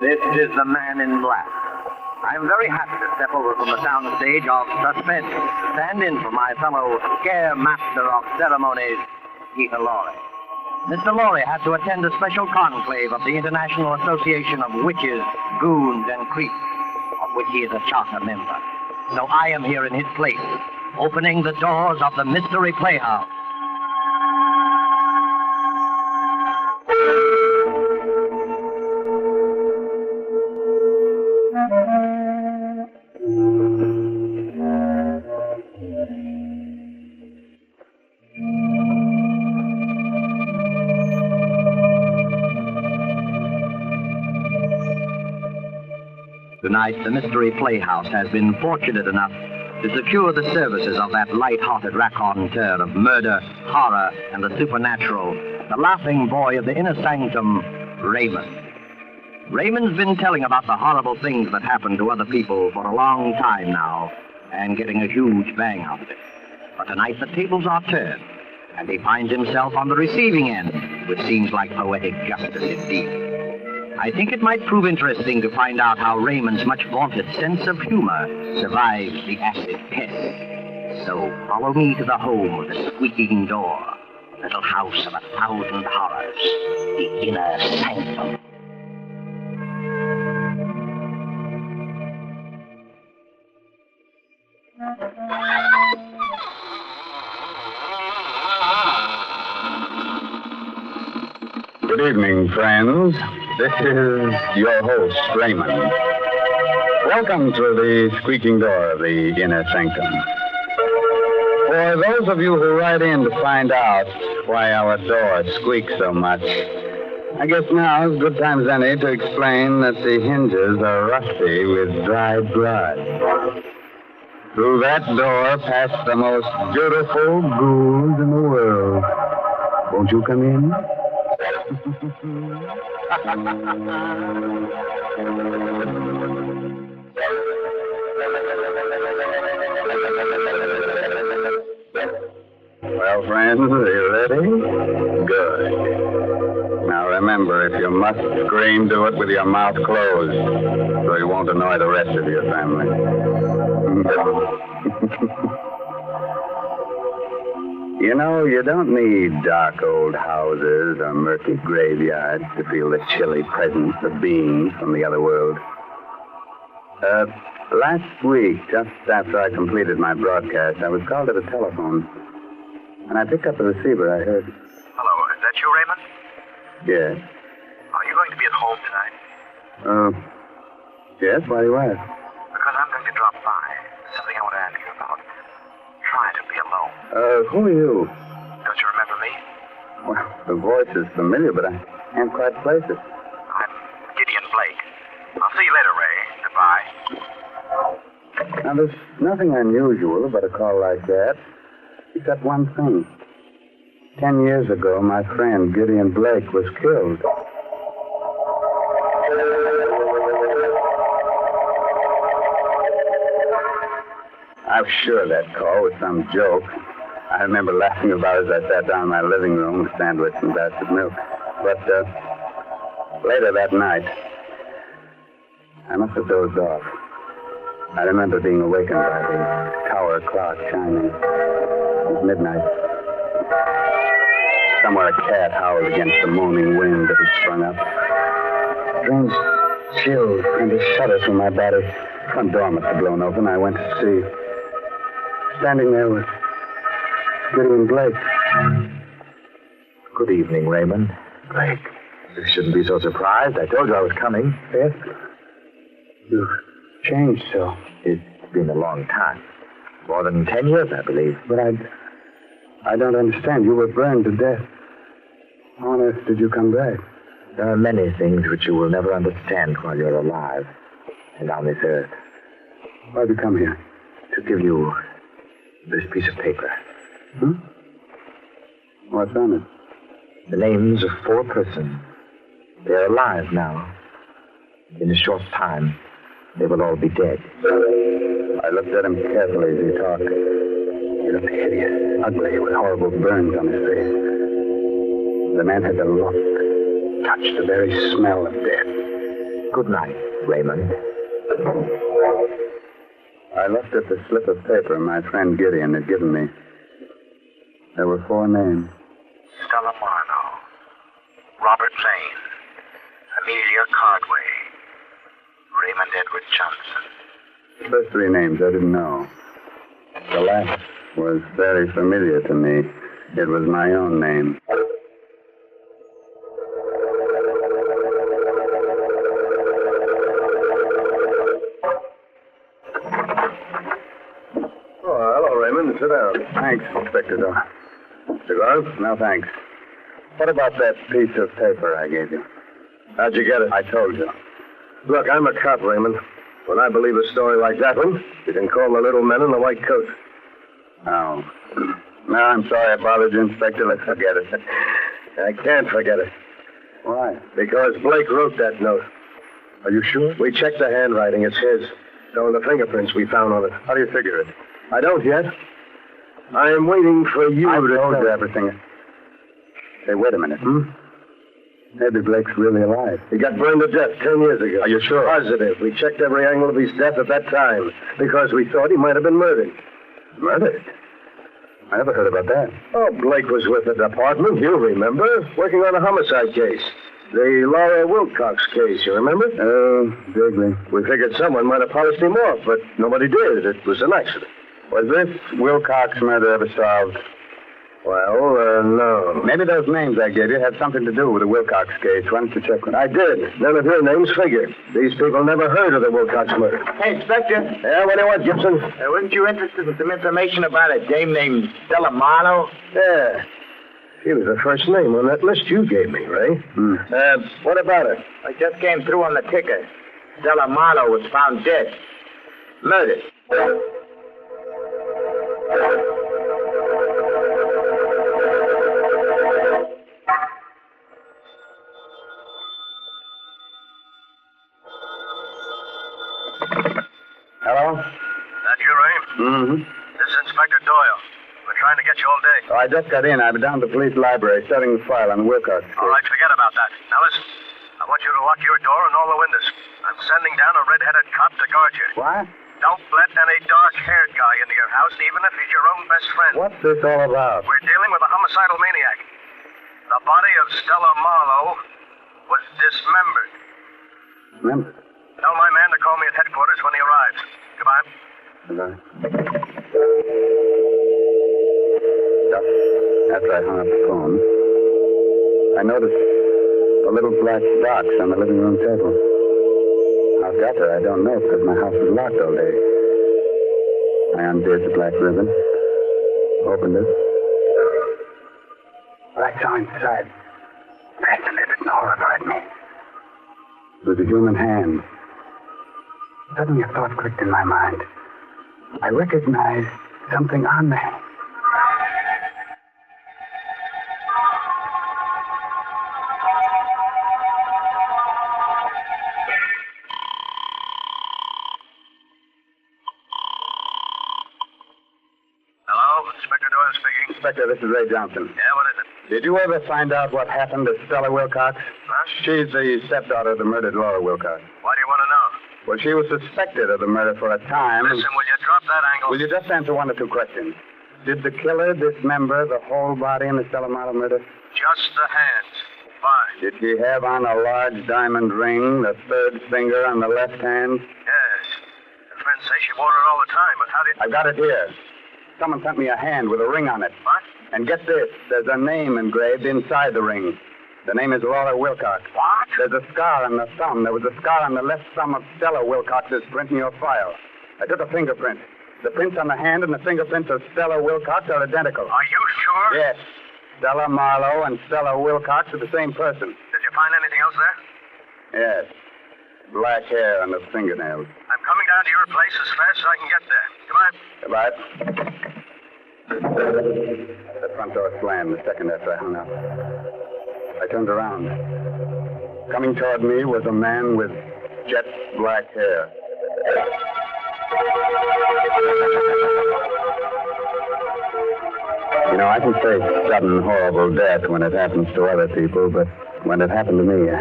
This is the Man in Black. I'm very happy to step over from the soundstage of suspense to stand in for my fellow scare master of ceremonies, Peter Lorre. Mr. Lorre had to attend a special conclave of the International Association of Witches, Goons, and Creeps, of which he is a charter member. So I am here in his place, opening the doors of the Mystery Playhouse. Tonight, the Mystery Playhouse has been fortunate enough to secure the services of that light-hearted raconteur of murder, horror, and the supernatural, the laughing boy of the inner sanctum, Raymond. Raymond's been telling about the horrible things that happen to other people for a long time now, and getting a huge bang out of it. But tonight, the tables are turned, and he finds himself on the receiving end, which seems like poetic justice indeed. I think it might prove interesting to find out how Raymond's much vaunted sense of humor survives the acid test. So follow me to the home of the squeaking door, little house of 1,000 horrors, the inner sanctum. Good evening, friends. This is your host, Raymond. Welcome to the squeaking door of the inner sanctum. For those of you who write in to find out why our door squeaks so much, I guess now is a good time as any to explain that the hinges are rusty with dried blood. Through that door pass the most beautiful ghouls in the world. Won't you come in? Well, friends, are you ready? Good. Now remember, if you must scream, do it with your mouth closed, so you won't annoy the rest of your family. You know, you don't need dark old houses or murky graveyards to feel the chilly presence of beings from the other world. Last week, just after I completed my broadcast, I was called to the telephone. When I picked up the receiver, I heard... Hello, is that you, Raymond? Yes. Are you going to be at home tonight? Yes, why do you ask? Because I'm going to drop by. There's something I want to ask you about. Try to be alone. Who are you? Don't you remember me? Well, the voice is familiar, but I can't quite place it. I'm Gideon Blake. I'll see you later, Ray. Goodbye. Now, there's nothing unusual about a call like that, except one thing. 10 years ago, my friend Gideon Blake was killed. I'm sure that call was some joke. I remember laughing about it as I sat down in my living room with a sandwich and a glass of milk. But later that night, I must have dozed off. I remember being awakened by the tower clock chiming. It was midnight. Somewhere a cat howled against the moaning wind that had sprung up. Strange chills and a shudder through my body. Front door must have blown open. I went to see. Standing there was Gideon Blake. Good evening, Raymond. Blake. You shouldn't be so surprised. I told you I was coming. Yes? You've changed so. It's been a long time. More than 10 years, I believe. But I don't understand. You were burned to death. How on earth did you come back? There are many things which you will never understand while you're alive and on this earth. Why'd you come here? To give you this piece of paper. Hmm? What's on it? The names of 4 persons. They're alive now. In a short time, they will all be dead. I looked at him carefully as he talked. He looked hideous, ugly, with horrible burns on his face. The man had the look, touch, the very smell of death. Good night, Raymond. I looked at the slip of paper my friend Gideon had given me. There were 4 names. Stella Marlowe, Robert Lane, Amelia Cardway, Raymond Edward Johnson. The first 3 names I didn't know. The last was very familiar to me. It was my own name. Oh, hello, Raymond. Sit down. Thanks, Inspector Doyle. Cigars? No, thanks. What about that piece of paper I gave you? How'd you get it? I told you. Look, I'm a cop, Raymond. When I believe a story like that one, you can call the little men in the white coat. Oh. No, I'm sorry I bothered you, Inspector. Let's forget it. I can't forget it. Why? Because Blake wrote that note. Are you sure? We checked the handwriting. It's his. So are the fingerprints we found on it. How do you figure it? I don't yet. I am waiting for you I to told tell you everything. Hey, wait a minute. Maybe Blake's really alive. He got burned to death 10 years ago. Are you sure? Positive. We checked every angle of his death at that time because we thought he might have been murdered. Murdered? I never heard about that. Oh, Blake was with the department, you remember, working on a homicide case. The Laura Wilcox case, you remember? Oh, vaguely. We figured someone might have polished him off, but nobody did. It was an accident. Was this Wilcox murder ever solved? Well, no. Maybe those names I gave you had something to do with the Wilcox case. Why don't you check them? I did. None of your names figured. These people never heard of the Wilcox murder. Hey, Inspector, Yeah, what do you want, Gibson? weren't you interested in some information about a dame named Stella Marlowe? Yeah. She was the first name on that list you gave me, Ray. What about her? I just came through on the ticker. Stella Marlowe was found dead. Murdered. Hello? That you, Ray? Mm-hmm. This is Inspector Doyle. We're trying to get you all day. Oh, I just got in. I'm down at the police library studying the file on the Wilcox case. All right, forget about that. Now listen, I want you to lock your door and all the windows. I'm sending down a red-headed cop to guard you. What? Don't let any dark-haired guy into your house, even if he's your own best friend. What's this all about? We're dealing with a homicidal maniac. The body of Stella Marlowe was dismembered. Remember? Tell my man to call me at headquarters when he arrives. Goodbye. Goodbye. After I hung up the phone, I noticed a little black box on the living room table. How it got there, I don't know, because my house was locked all day. I undid the black ribbon, opened it. What I saw inside fascinated and horrified me. It was a human hand. Suddenly a thought clicked in my mind. I recognized something on the hand. Hello, Inspector Doyle speaking. Inspector, this is Ray Johnson. Yeah, what is it? Did you ever find out what happened to Stella Wilcox? Huh? She's the stepdaughter of the murdered Laura Wilcox. Why do you want to know? Well, she was suspected of the murder for a time. Listen, will you drop that angle? Will you just answer 1 or 2 questions? Did the killer dismember the whole body in the Stella Marlowe murder? Just the hands. Fine. Did she have on a large diamond ring, the third finger on the left hand? Yes. Her friends say she wore it all the time, but how do you... I've got it here. Someone sent me a hand with a ring on it. What? And get this, there's a name engraved inside the ring. The name is Laura Wilcox. What? There's a scar on the thumb. There was a scar on the left thumb of Stella Wilcox's print in your file. I took a fingerprint. The prints on the hand and the fingerprints of Stella Wilcox are identical. Are you sure? Yes. Stella Marlowe and Stella Wilcox are the same person. Did you find anything else there? Yes. Black hair on the fingernails. I'm coming down to your place as fast as I can get there. Goodbye. Goodbye. The front door slammed the second after I hung up. I turned around. Coming toward me was a man with jet black hair. You know, I can say sudden, horrible death when it happens to other people, but when it happened to me,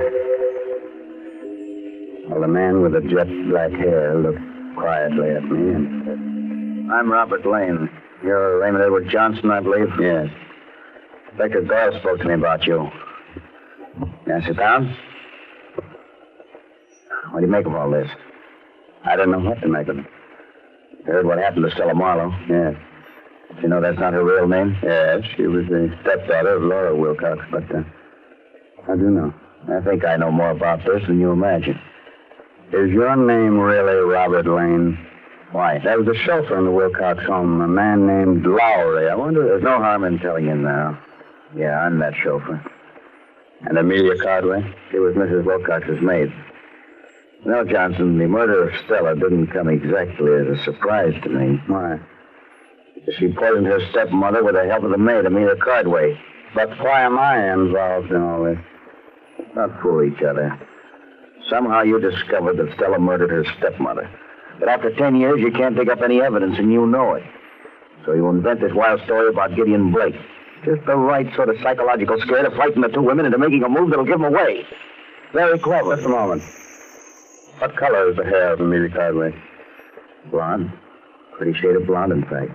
well, the man with the jet black hair looked quietly at me and said, I'm Robert Lane. You're Raymond Edward Johnson, I believe? yes. Inspector Doyle spoke to me about you. May I sit down? What do you make of all this? I don't know what to make of it. You heard what happened to Stella Marlowe? Yes. You know that's not her real name? Yes, she was the stepdaughter of Laura Wilcox, but I do know. I think I know more about this than you imagine. Is your name really Robert Lane? Why? There was a chauffeur in the Wilcox home, a man named Lowry. I wonder There's no harm in telling you now. Yeah, I'm that chauffeur. And Amelia Cardway? She was Mrs. Wilcox's maid. No, Johnson, the murder of Stella didn't come exactly as a surprise to me. Why? She poisoned her stepmother with the help of the maid, Amelia Cardway. But why am I involved in all this? Don't fool each other. Somehow you discovered that Stella murdered her stepmother. But after 10 years, you can't dig up any evidence, and you know it. So you invent this wild story about Gideon Blake. Just the right sort of psychological scare to frighten the two women into making a move that'll give them away. Very clever. Just a moment. What color is the hair of Amelia Cardway? Blonde. Pretty shade of blonde, in fact.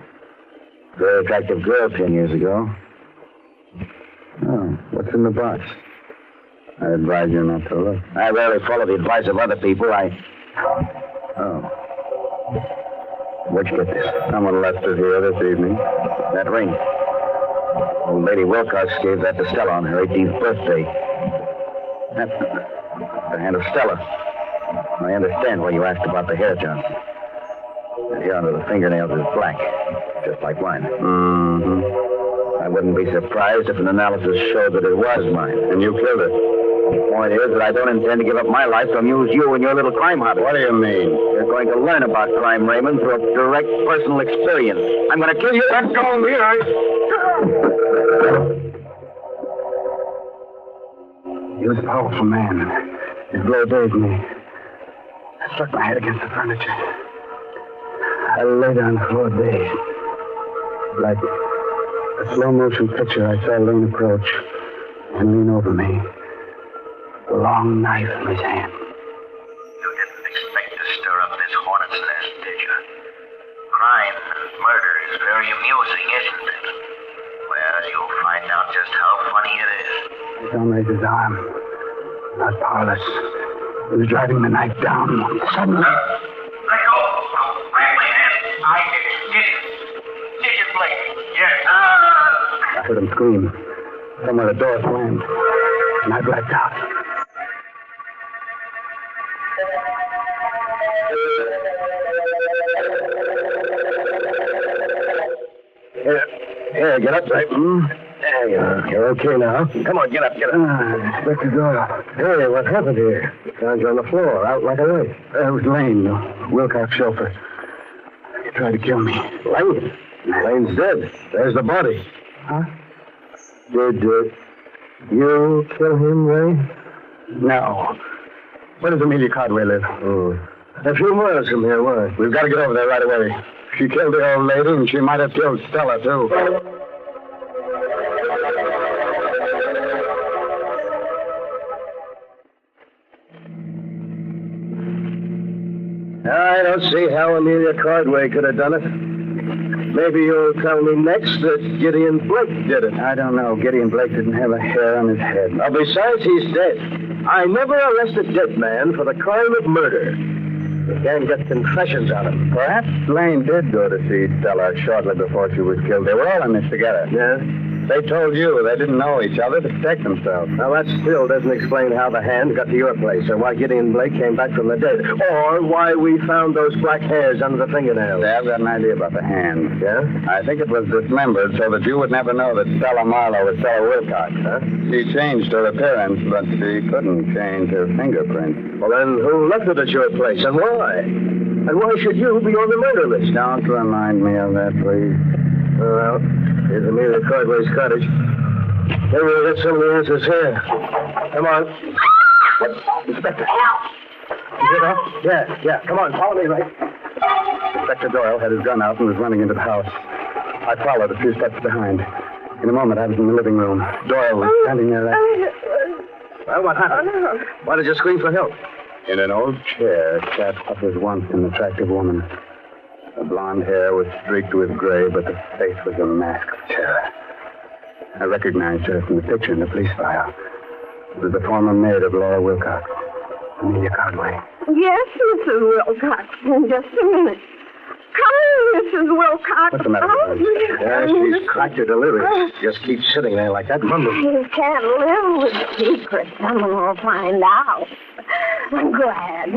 Very attractive girl 10 years ago. Oh, what's in the box? I advise you not to look. I rarely follow the advice of other people. Oh. Where'd you get this? Someone left it here this evening. That ring. Old Lady Wilcox gave that to Stella on her 18th birthday. That's the hand of Stella. I understand why you asked about the hair, Johnson. The hair under the fingernails is black, just like mine. Mm-hmm. I wouldn't be surprised if an analysis showed that it was mine. And you killed it. The point is that I don't intend to give up my life to amuse you and your little crime hobby. What do you mean? You're going to learn about crime, Raymond, through a direct personal experience. I'm going to kill you. Let go of me, He was a powerful man. His blow dazed me. I struck my head against the furniture. I lay down the floor dazed. Like a slow-motion picture, I saw Lane approach and lean over me. A long knife in his hand. You didn't expect to stir up this hornet's nest, did you? Crime and murder is very amusing, isn't it? Well, you'll find out just how funny it is. He don't raise his arm. Not powerless. He was driving the knife down. Suddenly... Let go! Grab my hand! I did it! Did you, Blake? Yes. I heard him scream. Somewhere the door slammed. And I blacked out. Here, get up, Sanctum. There you are. You're okay now. Come on, get up, get up. Inspector Doyle. Hey, what happened here? Found you on the floor, out like a light. It was Lane, the Wilcox chauffeur. He tried to kill me. Lane? Lane's dead. There's the body. Huh? Did you kill him, Ray? No. Where does Amelia Cardway live? A few miles from here, why? We've got to get over there right away. She killed the old lady, and she might have killed Stella, too. I don't see how Amelia Cardway could have done it. Maybe you'll tell me next that Gideon Blake did it. I don't know. Gideon Blake didn't have a hair on his head. Besides, he's dead. I never arrest a dead man for the crime of murder. You can't get confessions on him. Perhaps Lane did go to see Stella shortly before she was killed. They were all in this together. Yeah? They told you they didn't know each other to protect themselves. Now, that still doesn't explain how the hand got to your place, or why Gideon Blake came back from the dead, or why we found those black hairs under the fingernails. I've got an idea about the hand. Yeah? I think it was dismembered so that you would never know that Stella Marlowe was Stella Wilcox. Huh? She changed her appearance, but she couldn't change her fingerprints. Well, then, who left it at your place, and why? And why should you be on the murder list? Don't remind me of that, please. Well, here's Amelia Cardway's cottage. Maybe we'll get some of the answers here. Come on. Inspector. Help! Yeah. Come on, follow me, Ray. Inspector Doyle had his gun out and was running into the house. I followed a few steps behind. In a moment, I was in the living room. Doyle was standing there. Well, what happened? Why did you scream for help? In an old chair sat what was once an attractive woman. Her blonde hair was streaked with gray, but the face was a mask of terror. I recognized her from the picture in the police file. It was the former maid of Laura Wilcox, Amelia Conway. Yes, Mrs. Wilcox. In just a minute. Come in, Mrs. Wilcox. What's the matter with her? Yeah, she's cracked her delirious. Just keep sitting there like that, mumbling. You can't live with secrets. Someone will find out. I'm glad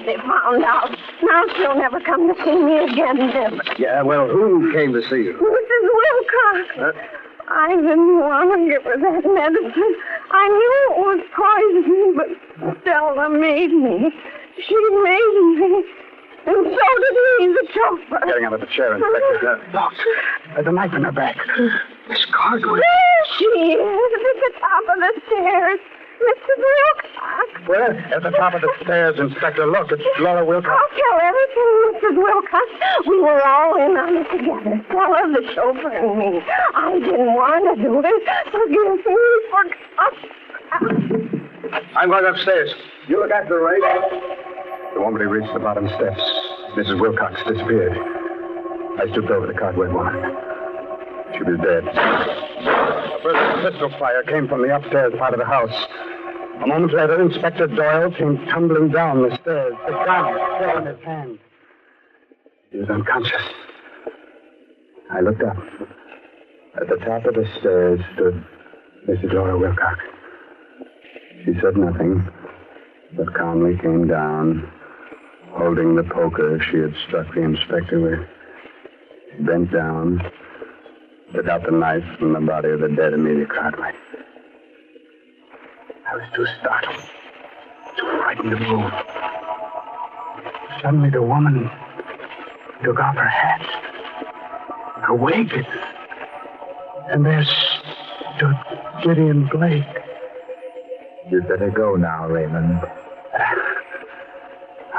they found out. Now she'll never come to see me again, never. Yeah, well, who came to see you? Mrs. Wilcox. I didn't want to give her that medicine. I knew it was poison, but Stella made me. She made me. And so did he, the chauffeur. Getting out of the chair, Inspector. Look, there's a knife in her back. Miss Cartwright. There she is, at the top of the stairs. Mrs. Wilcox. Where? At the top of the stairs, Inspector. Look, it's Laura Wilcox. I'll tell everything, Mrs. Wilcox. We were all in on it together. Stella, the chauffeur, and me. I didn't want to do it. Forgive me. I'm going upstairs. You look after Ray. The moment he reached the bottom steps, Mrs. Wilcox disappeared. I stooped over the Cartwright woman. She was dead. A burst of pistol fire came from the upstairs part of the house. A moment later, Inspector Doyle came tumbling down the stairs, the gun still in his hand. He was unconscious. I looked up. At the top of the stairs stood Mrs. Laura Wilcox. She said nothing, but calmly came down, holding the poker she had struck the inspector with. She bent down, took out the knife from the body of the dead Amelia Cartwright. I was too startled, too frightened to move. Suddenly the woman took off her hat, her wig, and there stood Gideon Blake. You'd better go now, Raymond.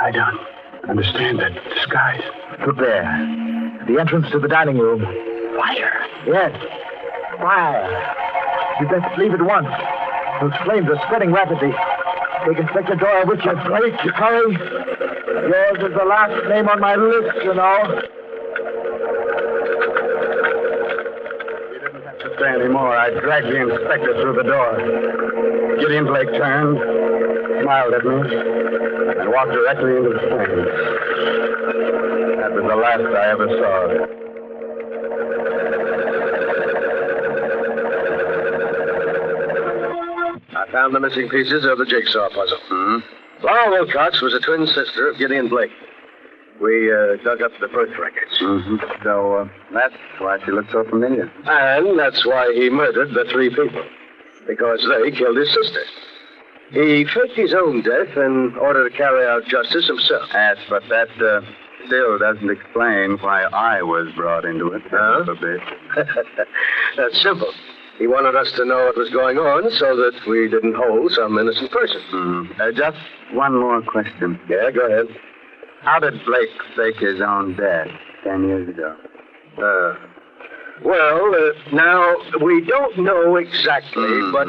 I don't understand that disguise. Look there. The entrance to the dining room. Fire. Yes. Fire. You'd best leave at once. Those flames are spreading rapidly. Take Inspector Doyle with you. Blake, hurry. Yours is the last name on my list, you know. He didn't have to say any more. I dragged the inspector through the door. Gideon Blake turned, smiled at me, and walked directly into the flames. That was the last I ever saw of it. I found the missing pieces of the jigsaw puzzle. Mm-hmm. Laura Wilcox was a twin sister of Gideon Blake. We dug up the birth records. Mm-hmm. So that's why she looked so familiar. And that's why he murdered the three people. Because they killed his sister. He faked his own death in order to carry out justice himself. Yes, but that still doesn't explain why I was brought into it. Huh? A bit. That's simple. He wanted us to know what was going on so that we didn't hold some innocent person. Mm-hmm. Just one more question. Yeah, go ahead. How did Blake fake his own death 10 years ago? Now, we don't know exactly, but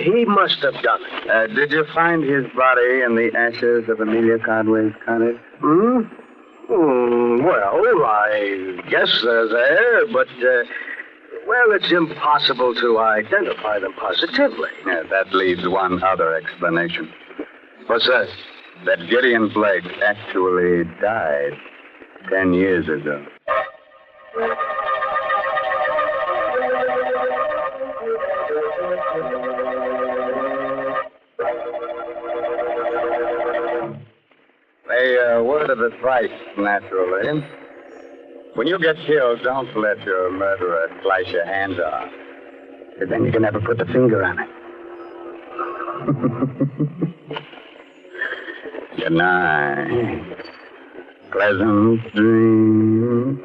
he must have done it. Did you find his body in the ashes of Amelia Cartwright's cottage? Well, I guess they're there, but, it's impossible to identify them positively. Yeah, that leaves one other explanation. What's that? That Gideon Blake actually died 10 years ago. A word of advice, naturally. When you get killed, don't let your murderer slice your hands off. Because then you can never put the finger on it. Good night. Pleasant dreams.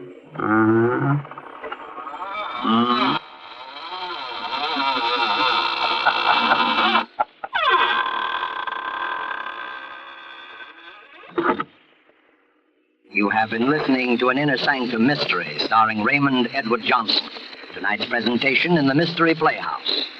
You have been listening to an Inner Sanctum mystery starring Raymond Edward Johnson. Tonight's presentation in the Mystery Playhouse.